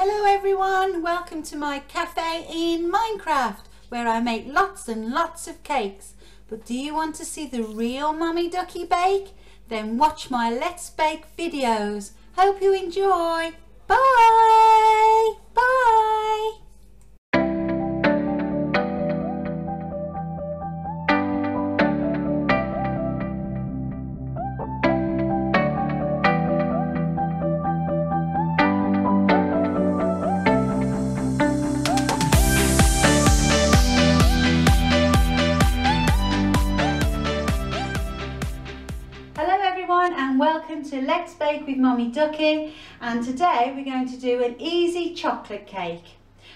Hello everyone, welcome to my cafe in Minecraft where I make lots and lots of cakes. But do you want to see the real Mummy Ducky bake? Then watch my Let's Bake videos. Hope you enjoy. Bye! Bye! And welcome to Let's Bake with Mummy Ducky, and today we're going to do an easy chocolate cake.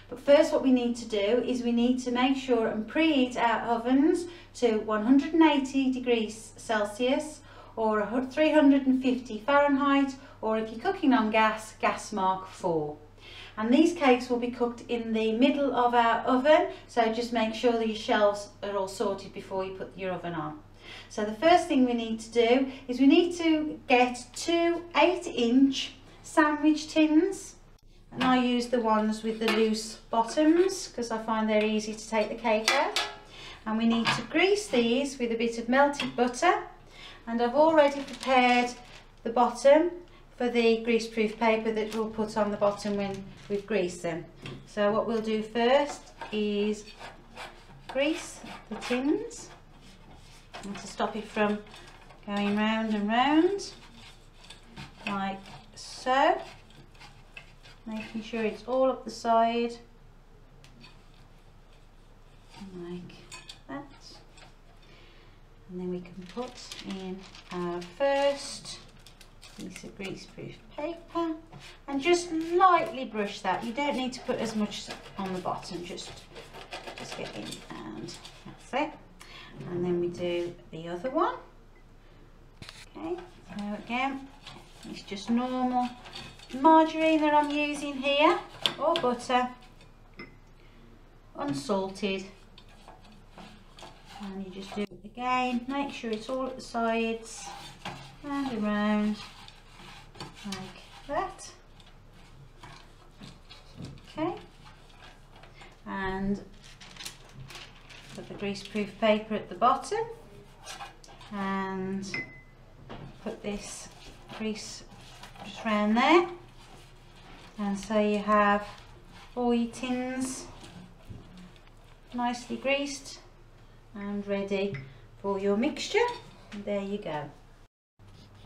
But first what we need to do is we need to make sure and preheat our ovens to 180 degrees Celsius or 350 Fahrenheit, or if you're cooking on gas, gas mark 4. And these cakes will be cooked in the middle of our oven, so just make sure that your shelves are all sorted before you put your oven on. So the first thing we need to do is we need to get 2 8-inch sandwich tins, and I use the ones with the loose bottoms because I find they're easy to take the cake out. And we need to grease these with a bit of melted butter, and I've already prepared the bottom for the greaseproof paper that we'll put on the bottom when we've greased them. So what we'll do first is grease the tins, and to stop it from going round and round like so, making sure it's all up the side like that. And then we can put in our first piece of greaseproof paper and just lightly brush that. You don't need to put as much on the bottom, just get in, and that's it. And then we do the other one. Okay, so again, it's just normal margarine that I'm using here, or butter, unsalted. And you just do it again, make sure it's all at the sides and around like that. Okay, and put the greaseproof paper at the bottom and put this grease just around there, and so you have all your tins nicely greased and ready for your mixture. And there you go.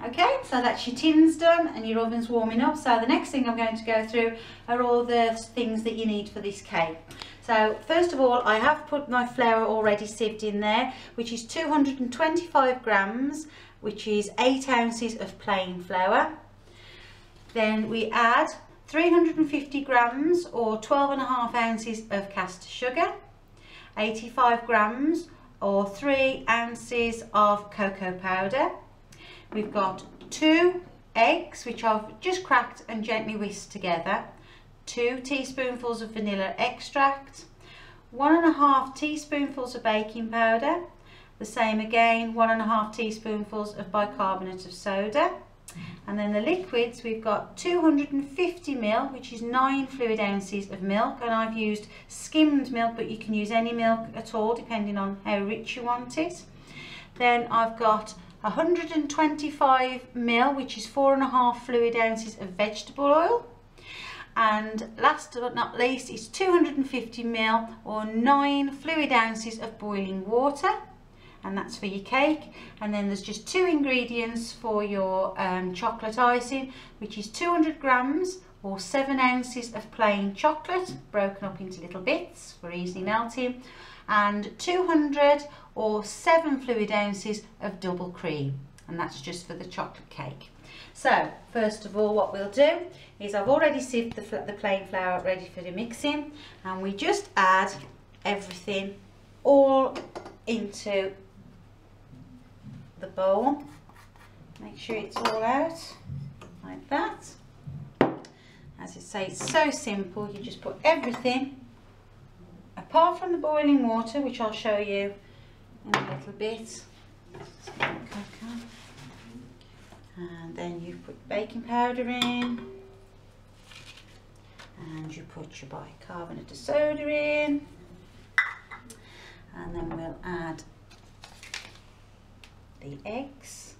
Okay, so that's your tins done and your oven's warming up. So the next thing I'm going to go through are all the things that you need for this cake. So first of all, I have put my flour already sieved in there, which is 225 grams, which is 8 ounces of plain flour. Then we add 350 grams or 12.5 ounces of caster sugar, 85 grams or 3 ounces of cocoa powder. We've got 2 eggs, which I've just cracked and gently whisked together, 2 teaspoonfuls of vanilla extract, 1.5 teaspoonfuls of baking powder, the same again, 1.5 teaspoonfuls of bicarbonate of soda. And then the liquids, we've got 250 ml, which is 9 fluid ounces of milk, and I've used skimmed milk, but you can use any milk at all depending on how rich you want it. Then I've got 125 ml, which is 4.5 fluid ounces of vegetable oil. And last but not least is 250 ml or 9 fluid ounces of boiling water, and that's for your cake. And then there's just 2 ingredients for your chocolate icing, which is 200 grams or 7 ounces of plain chocolate broken up into little bits for easy melting, and 200 or 7 fluid ounces of double cream, and that's just for the chocolate cake. So first of all, what we'll do is I've already sieved the plain flour ready for the mixing, and we just add everything all into the bowl. Make sure it's all out like that. As I say, it's so simple. You just put everything apart from the boiling water, which I'll show you in a little bit. And then you put baking powder in, put your bicarbonate of soda in, and then we'll add the eggs.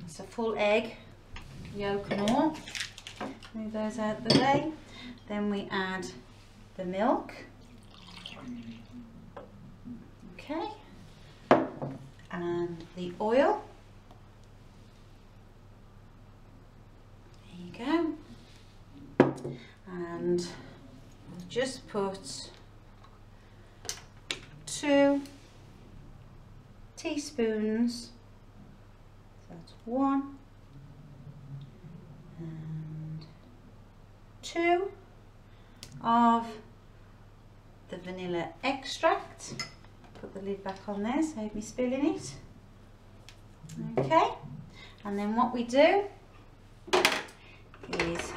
It's a full egg, yolk and all. Move those out of the way. Then we add the milk. Okay. And the oil. There you go. And we'll just put 2 teaspoons. So that's 1 and 2 of the vanilla extract. Put the lid back on there, save me spilling it. Okay, and then what we do is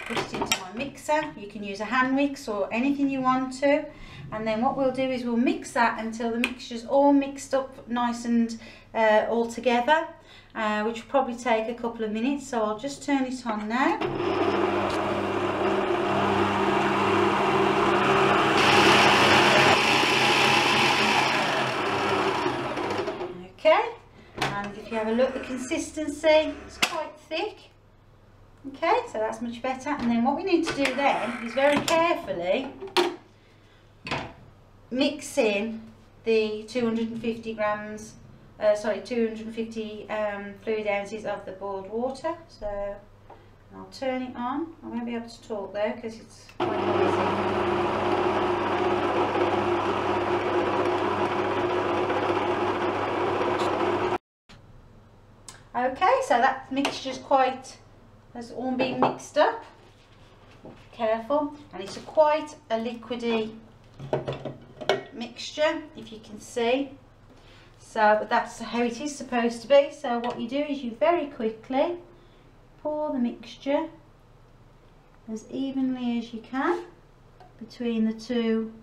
put it into my mixer. You can use a hand mix or anything you want to, and then what we'll do is we'll mix that until the mixture's all mixed up nice and all together, which will probably take a couple of minutes. So I'll just turn it on now. Okay, and if you have a look, the consistency is quite thick. Okay, so that's much better. And then what we need to do then is very carefully mix in the 250 fluid ounces of the boiled water. So I'll turn it on. I won't be able to talk though because it's quite noisy. Okay, so that mixture's has all been mixed up. Careful, and it's quite a liquidy mixture, if you can see. So, but that's how it is supposed to be. So what you do is you very quickly pour the mixture as evenly as you can between the 2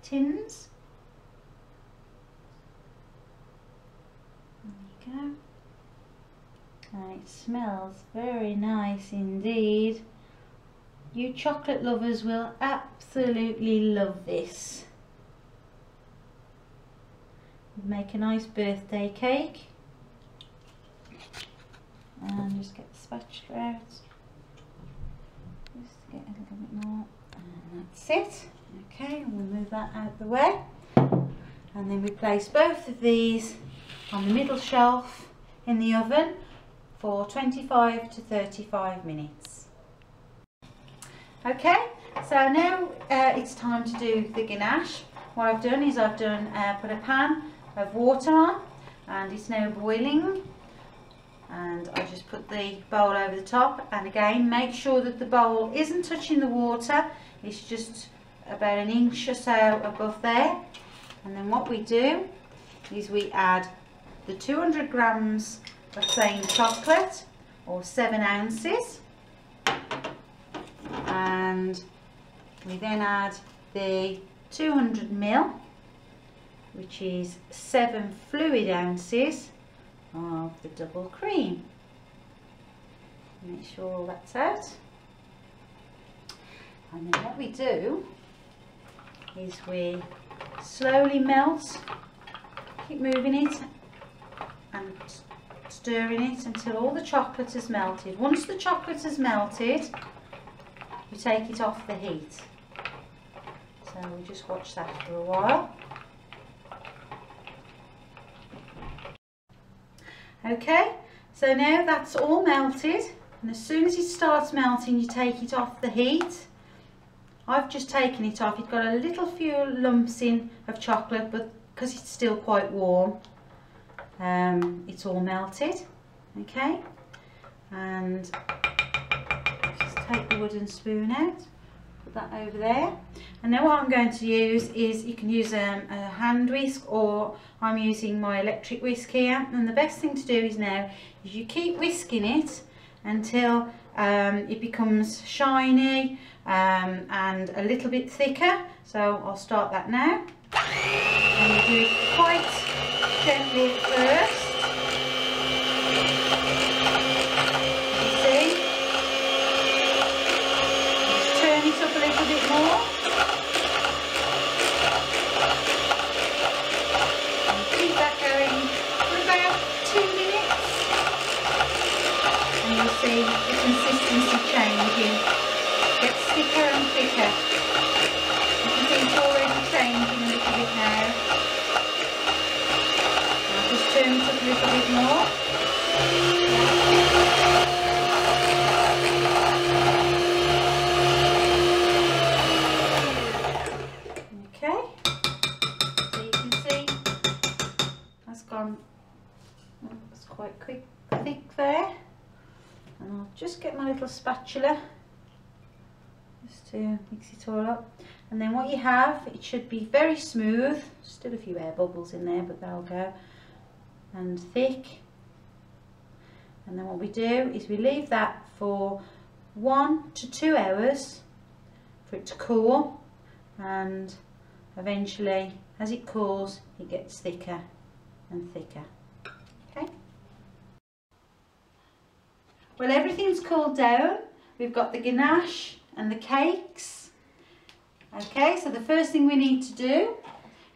tins. There you go. And it smells very nice indeed. You chocolate lovers will absolutely love this. Make a nice birthday cake. And just get the spatula out. Just to get a little bit more. And that's it. Okay, and we'll move that out of the way. And then we place both of these on the middle shelf in the oven for 25 to 35 minutes. Okay, so now it's time to do the ganache. What I've done is put a pan of water on, and it's now boiling, and I just put the bowl over the top, and again make sure that the bowl isn't touching the water, it's just about an inch or so above there. And then what we do is we add the 200 grams of plain chocolate, or 7 ounces, and we then add the 200 ml, which is 7 fluid ounces of the double cream. Make sure all that's out. And then what we do is we slowly melt, keep moving it and stirring it until all the chocolate has melted. Once the chocolate has melted, you take it off the heat. So we just watch that for a while. Okay, so now that's all melted, and as soon as it starts melting, you take it off the heat. I've just taken it off. It's got a little few lumps in of chocolate, but because it's still quite warm, it's all melted. Okay, and just take the wooden spoon out, put that over there, and now what I'm going to use is, you can use a hand whisk, or I'm using my electric whisk here. And the best thing to do is now is you keep whisking it until it becomes shiny and a little bit thicker. So I'll start that now, and you do it quite gently at first. You see? and you'll see the consistency changing. It gets thicker and thicker. You can see it's already changing a little bit now. I'll just turn it up a little bit more. Okay, so you can see that's gone, that's quite thick there. And I'll just get my little spatula just to mix it all up. And then what you have, it should be very smooth, still a few air bubbles in there, but they'll go, and thick. And then what we do is we leave that for 1 to 2 hours for it to cool, and eventually as it cools it gets thicker and thicker. Okay, well, everything's cooled down. We've got the ganache and the cakes. Okay, so the first thing we need to do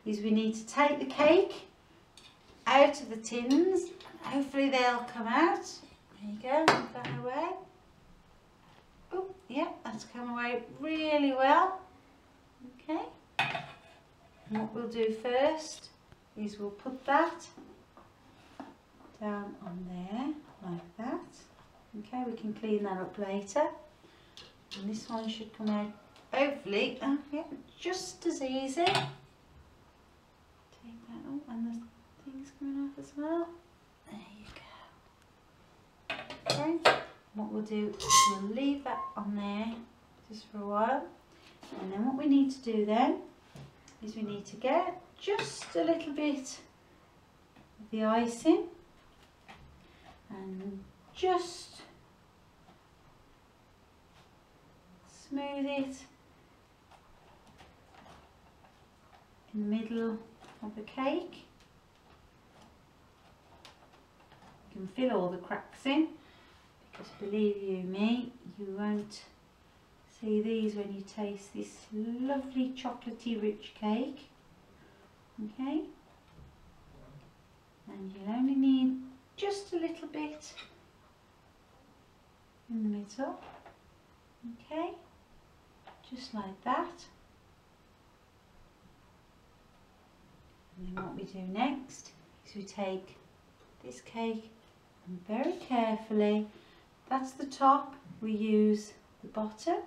is we need to take the cake out of the tins. Hopefully they'll come out. There you go, move that away. Oh, yeah, that's come away really well. Okay, and what we'll do first is we'll put that down on there like that. Okay, we can clean that up later. And this one should come out, hopefully, yeah, just as easy. Take that up, and the thing's coming off as well. There you go. Okay, what we'll do is we'll leave that on there just for a while. And then what we need to do then is we need to get just a little bit of the icing and just smooth it in the middle of the cake. You can fill all the cracks in, because believe you me, you won't see these when you taste this lovely chocolatey rich cake. Okay, and you'll only need just a little bit in the middle. Okay, just like that. And then what we do next is we take this cake and very carefully, that's the top, we use the bottom,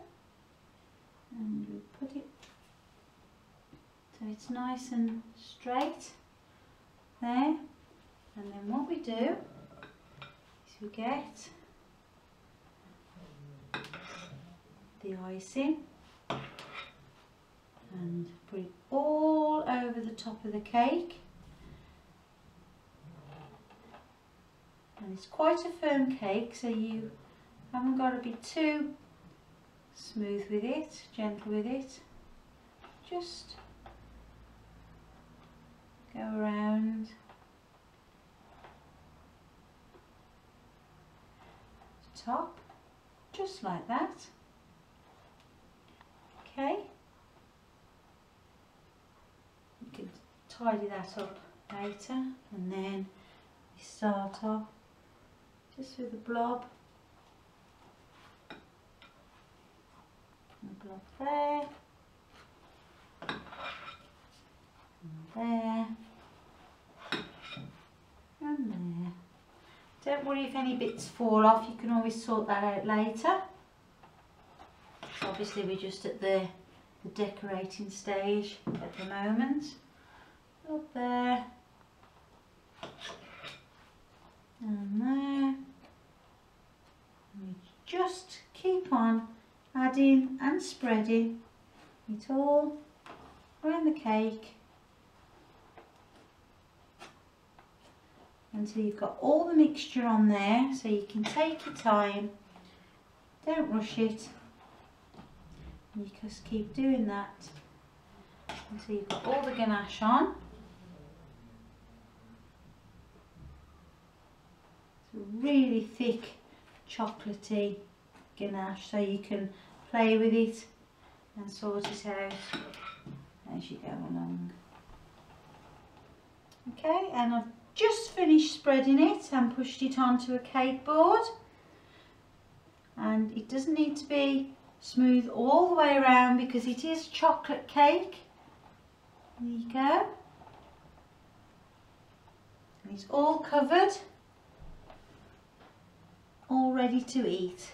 and we put it so it's nice and straight there. And then what we do is we get the icing and put it all over the top of the cake. And it's quite a firm cake, so you haven't got to be too smooth with it, gentle with it. Just go around the top, just like that. Okay, you can tidy that up later, and then we start off just with a blob. A blob there, and there, and there. Don't worry if any bits fall off, you can always sort that out later. So obviously we're just at the decorating stage at the moment. Up there, and there. And we just keep on adding and spreading it all around the cake until you've got all the mixture on there, so you can take your time, don't rush it, and you just keep doing that until you've got all the ganache on. It's a really thick chocolatey ganache, so you can play with it and sort it out as you go along. Okay, and I've just finished spreading it and pushed it onto a cake board. and it doesn't need to be smooth all the way around because it is chocolate cake. There you go. And it's all covered, all ready to eat.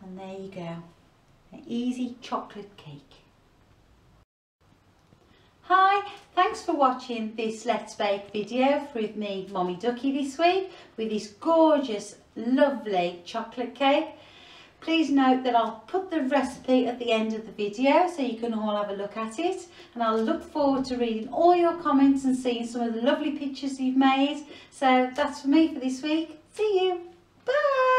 And there you go, an easy chocolate cake. Hi, thanks for watching this Let's Bake video with me, Mommy Ducky, this week with this gorgeous, lovely chocolate cake. Please note that I'll put the recipe at the end of the video so you can all have a look at it, and I'll look forward to reading all your comments and seeing some of the lovely pictures you've made. So that's for me for this week. See you. Bye.